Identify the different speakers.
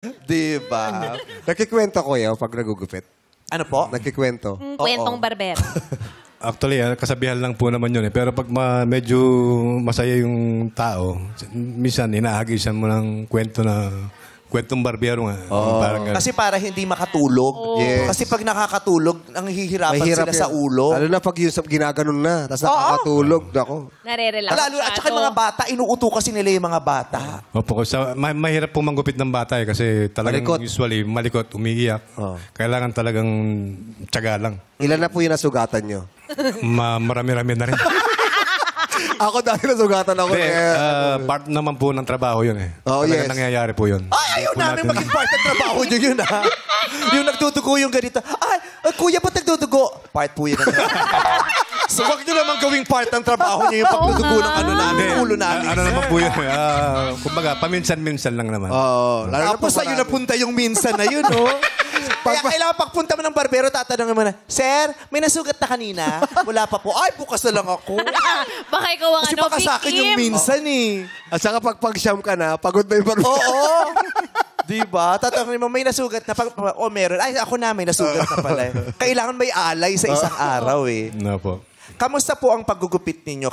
Speaker 1: Diba?
Speaker 2: Nagkikwento ko yun pag nagugupit.
Speaker 1: Ano po?
Speaker 2: Nagkikwento.
Speaker 3: Kwentong barbero.
Speaker 4: Actually, kasabihan lang po naman yun eh. Pero pag medyo masaya yung tao, minsan inaagisan mo ng kwentong barbero nga. Parang ganun.
Speaker 1: Kasi para hindi makatulog.
Speaker 2: Yes.
Speaker 1: Kasi pag nakakatulog, ang hihirapan
Speaker 2: Mahirap
Speaker 1: sila sa
Speaker 2: yan.
Speaker 1: ulo.
Speaker 2: Lalo na pag yung ginaganon na, tapos nakakatulog. Ako.
Speaker 3: Nare-relax.
Speaker 1: Lalo, at saka yung mga bata, inuuto kasi nila yung mga bata.
Speaker 4: Opo, mahirap po manggupit ng bata eh. Kasi talagang
Speaker 2: Malikot.
Speaker 4: usually malikot, umiiyak. Kailangan talagang tiyaga lang.
Speaker 2: Ilan na po yung nasugatan nyo?
Speaker 4: Marami-rami na rin.
Speaker 2: Ako dahil nasugatan ako.
Speaker 4: Hindi, part naman po ng trabaho yun eh.
Speaker 2: Oh,
Speaker 4: Talagang
Speaker 2: yes.
Speaker 4: nangyayari po yun.
Speaker 1: Ay, ayaw namin maging part ng trabaho nyo yun, ha? Yung nagdudugo yung ganito. Ay, kuya, ba't nagdudugo? Part po yun. So, wag nyo naman gawing part ng trabaho nyo yung pagdudugo ng ano namin, ulo namin.
Speaker 4: Ano naman po yun? Kumbaga, paminsan-minsan lang naman.
Speaker 2: Oo.
Speaker 1: Tapos sa'yo napunta yung minsan na yun, oh. Kaya kailangan pagpunta mo ng barbero, tatanungin mo na, Sir, may nasugat na kanina? Wala pa po. Ay, bukas na lang ako.
Speaker 3: Baka ikaw ang
Speaker 1: Kasi baka sa akin yung minsan eh.
Speaker 2: At saka pag-sham ka na, pagod na yung pag-
Speaker 1: Oo. Diba? Tatanungin mo, may nasugat na. Meron. Ay, ako na, may nasugat na pala. Kailangan may alay sa isang araw eh.
Speaker 4: No po.
Speaker 1: Kamusta po ang paggugupit ninyo?